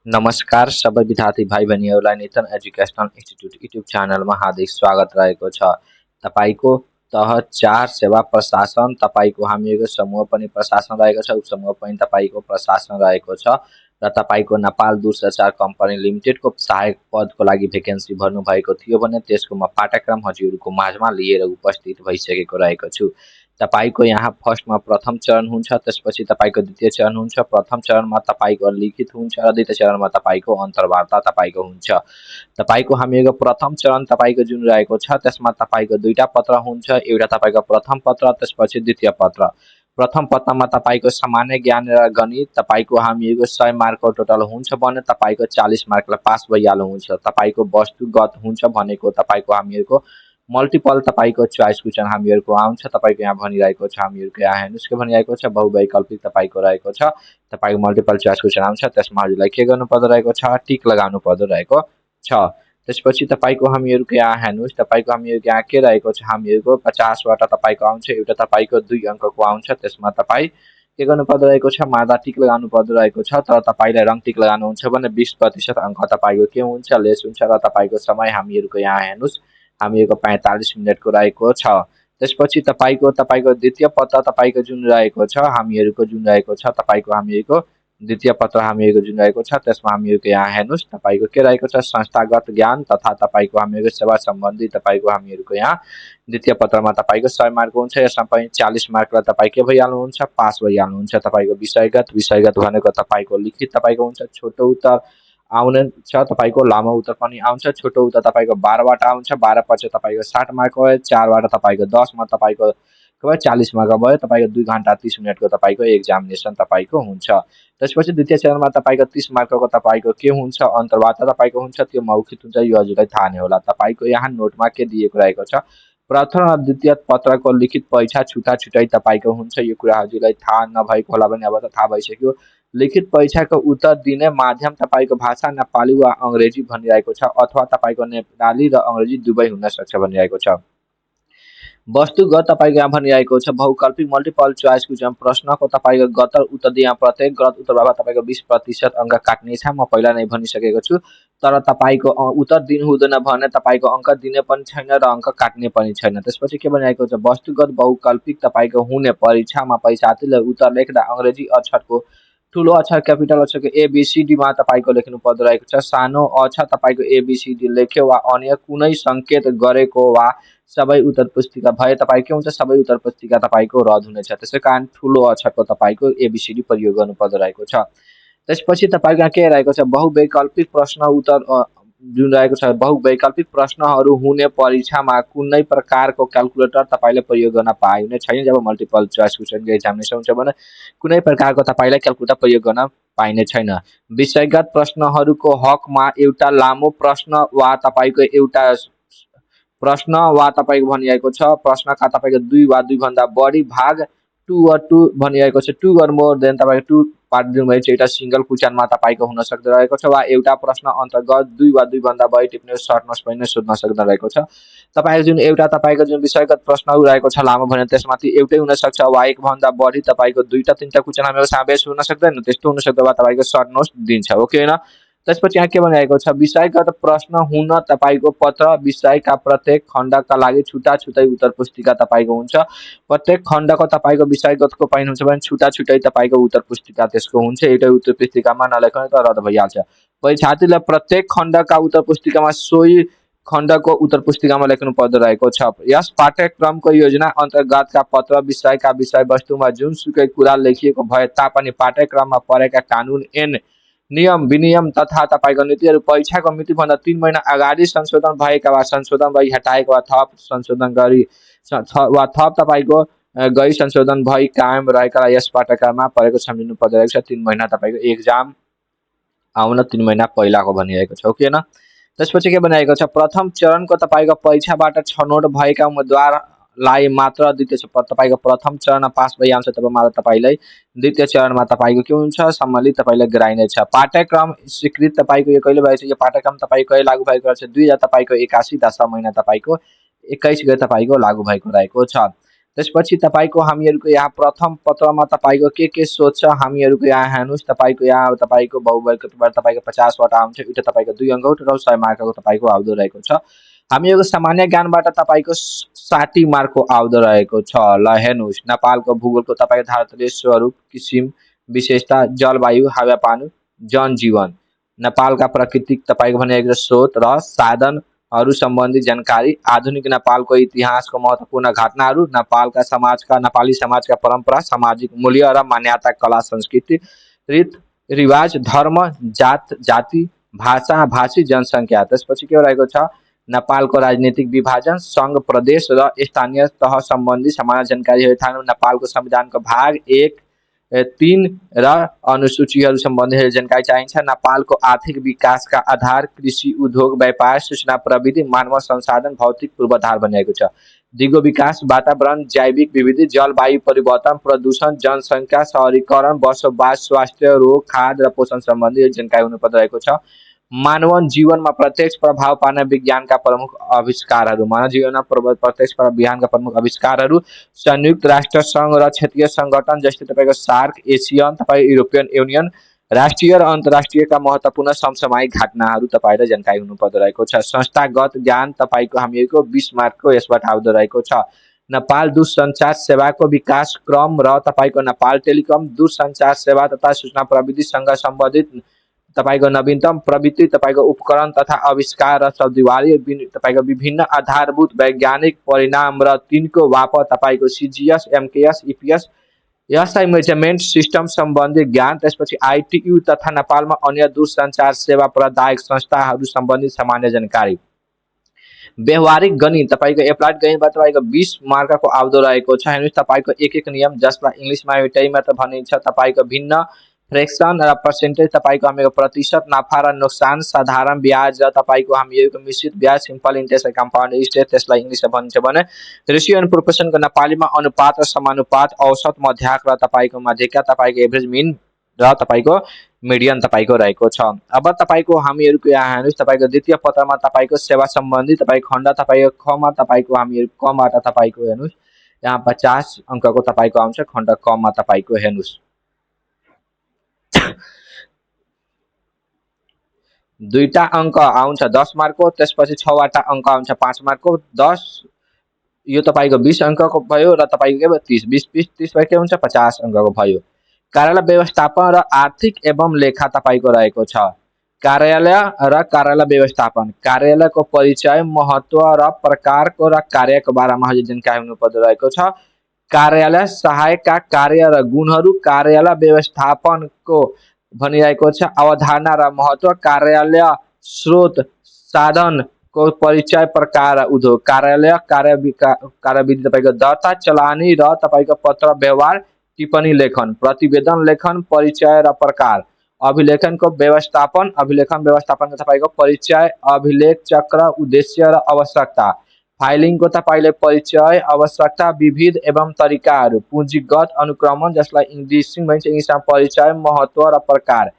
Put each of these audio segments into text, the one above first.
नमस्कार सबै विद्यार्थी भाइ बहिनीहरूलाई नेतन एजुकेसनल इन्स्टिट्युट युट्युब च्यानलमा हार्दिक स्वागत रहेको छ। तपाईँको तह 4 सेवा प्रशासन, तपाईँको हामीहरूको समूह पनि प्रशासन रहेको छ, उपसमूह पनि तपाईँको प्रशासन रहेको छ र तपाईँको नेपाल दूरसञ्चार कम्पनी लिमिटेडको सहायक पदको लागि भेकेन्सी भर्नुभएको थियो भने त्यसको म पाठ्यक्रम हजुरहरूको माझमा लिएर उपस्थित भइसकेको रहेको छु। तपाईँको यहाँ फर्स्टमा प्रथम चरण हुन्छ, त्यसपछि तपाईँको द्वितीय चरण हुन्छ। प्रथम चरणमा तपाईँको लिखित हुन्छ र द्वितीय चरणमा तपाईँको अन्तर्वार्ता तपाईँको हुन्छ। तपाईँको हामीहरूको प्रथम चरण तपाईँको जुन रहेको छ त्यसमा तपाईँको दुईटा पत्र हुन्छ, एउटा तपाईँको प्रथम पत्र त्यसपछि द्वितीय पत्र। प्रथम पत्रमा तपाईँको सामान्य ज्ञान र गणित तपाईँको हामीहरूको 100 मार्कको टोटल हुन्छ भने तपाईँको 40 मार्कलाई पास भइहाल्नु हुन्छ। तपाईँको वस्तुगत हुन्छ भनेको तपाईँको हामीहरूको मल्टिपल तपाईँको चोइस क्वेसन हामीहरूको आउँछ। तपाईँको यहाँ भनिरहेको छ, हामीहरूको यहाँ हेर्नुहोस् के भनिरहेको छ, बहुवैकल्पिक तपाईँको रहेको छ। तपाईँको मल्टिपल चोइस क्वेसन आउँछ, त्यसमा हजुरलाई के गर्नुपर्दो रहेको छ, टिक लगाउनु पर्दो रहेको छ। त्यसपछि तपाईँको हामीहरूको यहाँ हेर्नुहोस्, तपाईँको हामीहरूको यहाँ के रहेको छ, हामीहरूको 50 वटा तपाईँको आउँछ, एउटा तपाईँको 2 अङ्कको आउँछ। त्यसमा तपाईँ के गर्नुपर्दो रहेको छ, मादा टिक लगाउनु पर्दो रहेको छ। तर तपाईँलाई रङ टिक लगाउनुहुन्छ भने 20% अङ्क तपाईँको के हुन्छ, लेस हुन्छ र तपाईँको समय हामीहरूको यहाँ हेर्नुहोस्, हामीहरूको 45 मिनटको रहेको छ। त्यसपछि तपाईँको द्वितीय पत्र तपाईँको जुन रहेको छ, हामीहरूको जुन रहेको छ, तपाईँको हामीहरूको द्वितीय पत्र हामीहरूको जुन रहेको छ त्यसमा हामीहरूको यहाँ हेर्नुहोस्, तपाईँको के रहेको छ, संस्थागत ज्ञान तथा तपाईँको हामीहरूको सेवा सम्बन्धी तपाईँको हामीहरूको यहाँ द्वितीय पत्रमा तपाईँको 100 मार्क हुन्छ। यसमा पनि 40 मार्कलाई तपाईँ के भइहाल्नुहुन्छ, पास भइहाल्नुहुन्छ। तपाईँको विषयगत भनेको तपाईँको लिखित तपाईँको हुन्छ, छोटो उत्तर आउने छ, तपाईँको लामो उत्तर पनि आउँछ। छोटो उत्तर तपाईँको 12 वटा आउँछ, 12 पछि तपाईँको 60 मार्क भयो, 4 वटा तपाईँको 10 मा तपाईँको 40 मार्क भयो। तपाईँको 2 घन्टा 30 मिनटको तपाईँको एक्जामिनेसन तपाईँको हुन्छ। त्यसपछि द्वितीय चरणमा तपाईँको 30 मार्कको तपाईँको के हुन्छ, अन्तर्वार्ता तपाईँको हुन्छ, त्यो मौखिक हुन्छ, यो हजुरलाई थाहा नै होला। तपाईँको यहाँ नोटमा के दिएको रहेको छ, प्रथम र द्वितीय पत्रको लिखित परीक्षा छुट्टा-छुट्टै तपाईँको हुन्छ। यो कुरा हजुरलाई थाहा नभएको होला भने अब त थाहा भइसक्यो। लिखित परीक्षाको उत्तर दिने माध्यम तपाईँको भाषा नेपाली वा अङ्ग्रेजी भनिरहेको छ, अथवा तपाईँको नेपाली र अङ्ग्रेजी दुवै हुन सक्छ भनिरहेको छ। वस्तुगत तपाईँको यहाँ भनिरहेको छ, बहुकल्पिक मल्टिपल चोइस क्वेसन प्रश्नको तपाईँको गत उत्तर दिए प्रत्येक गलत उत्तरबाट तपाईँको 20% अङ्क काट्नेछ। म पहिला नै भनिसकेको छु। तर तपाईँको उत्तर दिनु हुँदैन भने तपाईँको अङ्क दिने पनि छैन र अङ्क काट्ने पनि छैन। त्यसपछि के भनिरहेको छ, वस्तुगत बहुकल्पिक तपाईँको हुने परीक्षामा परीक्षार्थीले उत्तर लेख्दा अङ्ग्रेजी अक्षरको ठुलो अक्षर क्यापिटल अक्षरको एबिसिडीमा तपाईँको लेख्नु पर्दो रहेको छ। सानो अ छ तपाईँको एबिसिडी लेख्यो वा अन्य कुनै सङ्केत गरेको वा सबै उत्तर पुस्तिका भए तपाईँ के हुन्छ, सबै उत्तर पुस्तिका तपाईँको रद्द हुनेछ। त्यसै कारण ठुलो अक्षरको तपाईँको एबिसिडी प्रयोग गर्नुपर्दो रहेको छ। त्यसपछि तपाईँको यहाँ के रहेको छ, बहुवैकल्पिक प्रश्न उत्तर जुन रहेको छ, बहुवैकल्पिक प्रश्नहरू हुने परीक्षामा कुनै प्रकारको क्याल्कुलेटर तपाईँले प्रयोग गर्न पाइने छैन। जब मल्टिपल चोइस क्वेसनको एक्जामिनेसन हुन्छ भने कुनै प्रकारको तपाईँलाई क्याल्कुलेटर प्रयोग गर्न पाइने छैन। विषयगत प्रश्नहरूको हकमा एउटा लामो प्रश्न वा तपाईँको एउटा प्रश्न वा तपाईँको भनिरहेको छ, प्रश्नका तपाईँको 2 वा 2 भन्दा बढी भाग 2 or 2 भनिरहेको छ, 2 or more than तपाईँको 2 पार्ट दिनुभएको छ। एउटा सिंगल क्वेसनमा तपाईँको हुन सक्दो रहेको छ वा एउटा प्रश्न अन्तर्गत 2 वा 2 भन्दा बढी टिप्ने सर्ट नोट्स पनि सोध्न सक्दो रहेको छ। तपाईँको जुन एउटा तपाईँको जुन विषयगत प्रश्नहरू रहेको छ लामो भने त्यसमाथि एउटै हुन सक्छ वा एक भन्दा बढी तपाईँको 2टा 3टा क्वेसन हामीहरू समावेश हुन सक्दैन। त्यस्तो हुन सक्दो वा तपाईँको सर्ट नोट्स दिन्छ, ओके हैन। त्यसपछि यहाँ के भनिरहेको छ, विषयगत प्रश्न हुन तपाईँको पत्र विषयका प्रत्येक खण्डका लागि छुट्टा-छुट्टै उत्तर पुस्तिका तपाईँको हुन्छ। प्रत्येक खण्डको तपाईँको विषयगतको पाइनुहुन्छ भने छुट्टा-छुट्टै तपाईँको उत्तर पुस्तिका त्यसको हुन्छ। एउटै उत्तर पुस्तिकामा नलेख्ने त रद्द भइहाल्छ। परीक्षार्थीले प्रत्येक खण्डका उत्तर पुस्तिकामा सोही खण्डको उत्तर पुस्तिकामा लेख्नु पर्दो रहेको छ। यस पाठ्यक्रमको योजना अन्तर्गतका पत्र विषयका विषयवस्तुमा जुनसुकै कुरा लेखिएको भए तापनि पाठ्यक्रममा परेका कानुन ऐन नियम विनियम तथा तपाईँको नीतिहरू परीक्षाको मितिभन्दा 3 महिना अगाडि संशोधन भएका वा संशोधन भई हटाएका वा थप संशोधन गरी वा थप तपाईँको गई संशोधन भई कायम रहेका यस पाठ्यक्रममा परेको सम्झिनु पर्दो रहेको छ। 3 महिना तपाईँको एक्जाम आउन 3 महिना पहिलाको भनिरहेको छ, ओके हैन। त्यसपछि के भनिरहेको छ, प्रथम चरणको तपाईँको परीक्षाबाट छनौट भएका उम्मेदवारलाई मात्र द्वितीय तपाईँको प्रथम चरणमा पास भइहाल्छ तब मात्र तपाईँलाई द्वितीय चरणमा तपाईँको के हुन्छ, सम्मिलित तपाईँलाई गराइनेछ। पाठ्यक्रम स्वीकृत तपाईँको यो कहिले भएको छ, यो पाठ्यक्रम तपाईँको कहिले लागू भएको छ, 2000 तपाईँको 81 10 महिना तपाईँको 21 गते तपाईँको लागू भएको रहेको छ। त्यसपछि तपाईँको हामीहरूको यहाँ प्रथम पत्रमा तपाईँको के सोध छ हामीहरूको यहाँ हेर्नुहोस्। तपाईँको यहाँ तपाईँको बहुवर्गको तपाईँको 50 वटा आउँछ। एउटा तपाईँको 2 अङ्कको टोटल 100 मार्कको तपाईँको आउँदो रहेको छ। हामीहरूको सामान्य ज्ञानबाट तपाईँको 60 मार्कको आउँदो रहेको छ। ल हेर्नुहोस्, नेपालको भूगोलको तपाईँको धारतलीय स्वरूप, किसिम, विशेषता, जलवायु, हावापानी, जनजीवन, नेपालका प्राकृतिक तपाईँको भनेको स्रोत र साधनहरू सम्बन्धी जानकारी, आधुनिक नेपालको इतिहासको महत्त्वपूर्ण घटनाहरू, नेपाली समाजका परम्परा, सामाजिक मूल्य र मान्यता, कला, संस्कृति, रीत रिवाज, धर्म, जाति, भाषा, भाषी, जनसङ्ख्या। त्यसपछि के रहेको छ, नेपालको राजनीतिक विभाजन, सङ्घ, प्रदेश र स्थानीय तह सम्बन्धी सामान्य जानकारी। नेपालको संविधानको भाग 1, 3 र अनुसूचीहरू सम्बन्धी जानकारी चाहिन्छ। नेपालको आर्थिक विकासका आधार कृषि, उद्योग, व्यापार, सूचना प्रविधि, मानव संसाधन, भौतिक पूर्वाधार बनिएको छ। दिगो विकास, वातावरण, जैविक विविधि, जलवायु परिवर्तन, प्रदूषण, जनसङ्ख्या, शहरीकरण, बसोबास, स्वास्थ्य, रोग, खाद्य र पोषण सम्बन्धी जानकारी हुनुपर्ने रहेको छ। मानव जीवनमा प्रत्यक्ष प्रभाव पार्ने विज्ञानका प्रमुख आविष्कारहरू, मानव जीवनमा प्रत्यक्ष विज्ञानका प्रमुख आविष्कारहरू, संयुक्त राष्ट्र सङ्घ र क्षेत्रीय सङ्गठन जस्तै तपाईँको सार्क, एसियन, तपाईँ युरोपियन युनियन, राष्ट्रिय र अन्तर्राष्ट्रियका महत्त्वपूर्ण समसामयिक घटनाहरू तपाईँलाई जानकारी हुनुपर्दो रहेको छ। संस्थागत ज्ञान तपाईँको हामीहरूको 20 मार्कको यसबाट आउँदो रहेको छ। नेपाल दूरसञ्चार सेवाको विकास क्रम र तपाईँको नेपाल टेलिकम दूरसञ्चार सेवा तथा सूचना प्रविधिसँग सम्बन्धित तपाईँको नवीनतम प्रविधि, तपाईँको उपकरण तथा आविष्कार र शब्दावली, तपाईँको विभिन्न आधारभूत वैज्ञानिक परिणाम र तिनको वापर, तपाईँको CGS, MKS, EPS, SI measurement system सम्बन्धी ज्ञान। त्यसपछि ITU तथा नेपालमा अन्य दूरसञ्चार सेवा प्रदायक संस्थाहरू सम्बन्धी सामान्य जानकारी। व्यवहारिक गणित तपाईँको एप्लाइड गणितबाट तपाईँको 20 मार्कको आउँदो रहेको छ। हेर्नुहोस्, तपाईँको एक नियम जसलाई इङ्ग्लिसमा एउटैमा त भनिन्छ, तपाईँको भिन्न फ्रेक्सन र पर्सेन्टेज, तपाईँको हामीको प्रतिशत, नाफा र नोक्सान, साधारण ब्याज र तपाईँको हामीहरूको मिश्रित ब्याज, सिम्पल इन्ट्रेस्ट र कम्पाउन्ड इन्ट्रेस्ट, त्यसलाई इङ्ग्लिसमा भनिन्छ भने रेसियो एन्ड प्रोपोर्सनको नेपालीमा अनुपात र समानुपात, औसत, मध्याक र तपाईँको मध्यका, तपाईँको एभरेज, मिन र तपाईँको मिडियन तपाईँको रहेको छ। अब तपाईँको हामीहरूको यहाँ हेर्नुहोस्, तपाईँको द्वितीय पत्रमा तपाईँको सेवा सम्बन्धी तपाईँ खण्ड तपाईँको खमा तपाईँको हामीहरू कबाट तपाईँको हेर्नुहोस्, यहाँ 50 अङ्कको तपाईँको आउँछ। खण्ड कमा तपाईँको हेर्नुहोस्, दुईटा अङ्क आउँछ 10 मार्कको। त्यसपछि 6वटा अङ्क आउँछ 5 मार्कको। 10 यो तपाईँको 20 अङ्कको भयो र तपाईँको के भयो 30 के हुन्छ 50 अङ्कको भयो। कार्यालय व्यवस्थापन र आर्थिक एवं लेखा तपाईँको रहेको छ। कार्यालय र कार्यालय व्यवस्थापन, कार्यालयको परिचय, महत्त्व र प्रकारको र कार्यको बारेमा जानकारी हुनुपर्दो रहेको छ। कार्यालय सहायकका कार्य र गुणहरू, कार्यालय व्यवस्थापनको भनिरहेको छ अवधारणा र महत्त्व, कार्यालय स्रोत साधनको परिचय, प्रकार, उद्योग, कार्यालय कार्यविधि तपाईँको दर्ता, चलानी र तपाईँको पत्र व्यवहार, टिप्पणी लेखन, प्रतिवेदन लेखन, परिचय र प्रकार, अभिलेखनको व्यवस्थापन, अभिलेखन व्यवस्थापनको तपाईँको परिचय, अभिलेख चक्र, उद्देश्य र आवश्यकता, फाइलिङको तपाईँले परिचय, आवश्यकता, विविध एवं तरिकाहरू, पुँजीगत अनुक्रमण जसलाई इङ्ग्लिसमा परिचय, महत्त्व र प्रकार,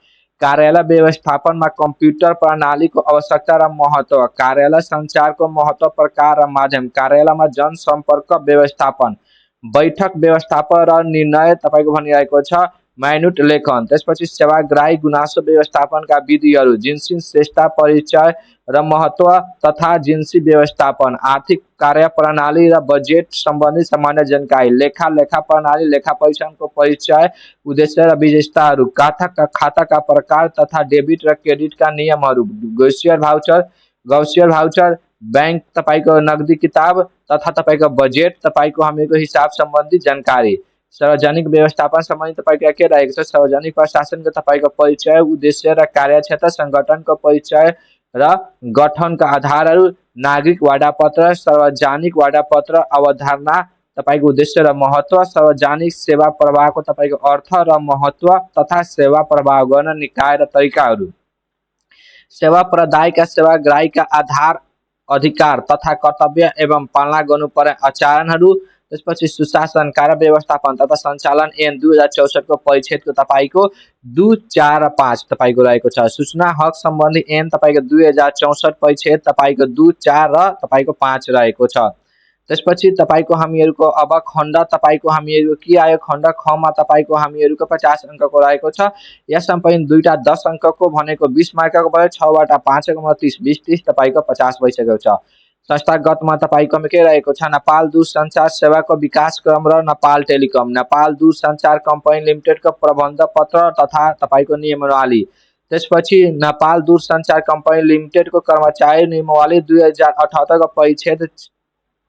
कार्यालय व्यवस्थापनमा कम्प्युटर प्रणालीको आवश्यकता र महत्त्व, कार्यालय सञ्चारको महत्त्व, प्रकार र माध्यम, कार्यालयमा जनसम्पर्क व्यवस्थापन, बैठक व्यवस्थापन र निर्णय तपाईँको भनिरहेको छ, माइन्युट लेखन। त्यसपछि सेवाग्राही गुनासो व्यवस्थापनका विधिहरू, जिन्सी श्रेष्ठता, परिचय र महत्त्व तथा जिन्सी व्यवस्थापन, आर्थिक कार्यप्रणाली र बजेट सम्बन्धी सामान्य जानकारी, लेखा प्रणाली, लेखा परीक्षणको परिचय, उद्देश्य र विशेषताहरू, खाताका प्रकार तथा डेबिट र क्रेडिटका नियमहरू, गौसियर भाउचर, बैंक तपाईँको नगदी किताब तथा तपाईँको बजेट, तपाईँको हामीको हिसाब सम्बन्धी जानकारी, सार्वजनिक व्यवस्थापन सम्बन्धी तपाईँको के रहेको छ, सार्वजनिक प्रशासनको तपाईँको परिचय, उद्देश्य र कार्यक्षेत्र, सङ्गठनको परिचय र गठनका आधारहरू, नागरिक वाडापत्र, सार्वजनिक वाडापत्र, अवधारणा, तपाईँको उद्देश्य र महत्त्व, सार्वजनिक सेवा प्रवाहको तपाईँको अर्थ र महत्त्व तथा सेवा प्रवाह गर्न निकाय र तरिकाहरू, सेवा प्रदायका सेवाग्राहीका आधार, अधिकार तथा कर्तव्य एवं पालना गर्नुपर्ने आचरणहरू। त्यसपछि सुशासन, कार्य व्यवस्थापन तथा सञ्चालन ऐन 2064 को परिच्छेदको तपाईँको 2, 4 र 5 तपाईँको रहेको छ। सूचना हक सम्बन्धी ऐन तपाईँको 2064 परिच्छेद तपाईँको 2, 4 र तपाईँको 5 रहेको छ। त्यसपछि तपाईको हामीहरूको अब खण्ड तपाईको हामीहरू के आयो खण्ड ख मा तपाईको हामीहरूको 50 अङ्कको रहेको छ। यसमा पनि दुईटा 10 अङ्कको भनेको 20 मार्कको भयो, 6 वटा 5 मा 30 20 30 तपाईको 50 भइसकेको छ। संस्थागतमा तपाईको के रहेको छ नेपाल दूरसञ्चार सेवाको विकास क्रम र नेपाल टेलिकम, नेपाल दूरसञ्चार कम्पनी लिमिटेडको प्रबन्ध पत्र तथा तपाईको नियमावली। त्यसपछि नेपाल दूरसञ्चार कम्पनी लिमिटेडको कर्मचारी नियमावली 2078 को परिच्छेद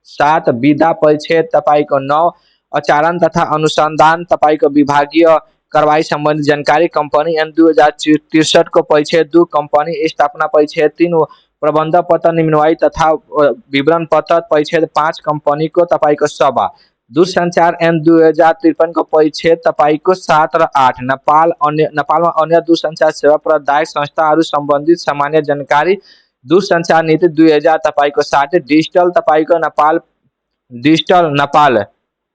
7 विधा परिच्छेद तपाईको 9 आचरण तथा अनुसंधान तपाईको विभागीय कारबाही संबंधी जानकारी कंपनी एन 2063 को परिच्छेद 2 कंपनी स्थापना परिच्छेद 3 प्रबंध पत्र निम्नवाई तथा विवरण पत्र परिच्छेद 5 कंपनी को तपाईको सभा दूरसञ्चार एन 2053 को परिच्छेद तपाईको 7 र 8 नेपालमा अन्य दूरसञ्चार सेवा प्रदायक संस्थाहरू सम्बन्धित सामान्य जानकारी दूरसञ्चार नीति 2000 तपाईको 60 डिजिटल नेपाल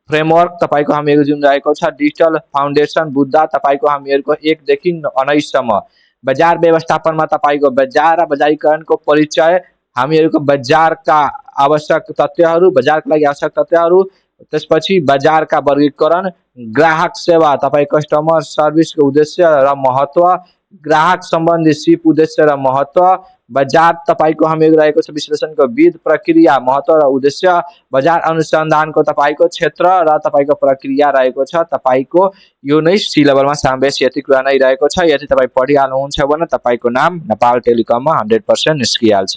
फ्रेमवर्क तपाईको हामीहरु जुन रहेको छ डिजिटल फाउन्डेसन बुद्धा तपाईको हामीहरुको 1 देखि 19 सम्म बजार व्यवस्थापनमा तपाईको बजार र बजारीकरणको परिचय हामीहरुको बजारका आवश्यक तथ्यहरू बजारका लागि आवश्यक तथ्यहरू त्यसपछि बजारका वर्गीकरण ग्राहक सेवा तपाईको कस्टमर सर्भिसको उद्देश्य र महत्व ग्राहक सम्बन्धी सिप उद्देश्य र महत्व बजार तपाईको हामीहरु रहेको छ विश्लेषणको विध प्रक्रिया महत्व र उद्देश्य बजार अनुसन्धानको तपाईको क्षेत्र र तपाईको प्रक्रिया रहेको छ। तपाईको यो नै सी लेभलमा समावेश यति कुरा नै रहेको छ। यदि तपाई पढिहाल्नुहुन्छ भने तपाईको नाम नेपाल टेलिकममा 100% निस्किहाल्छ।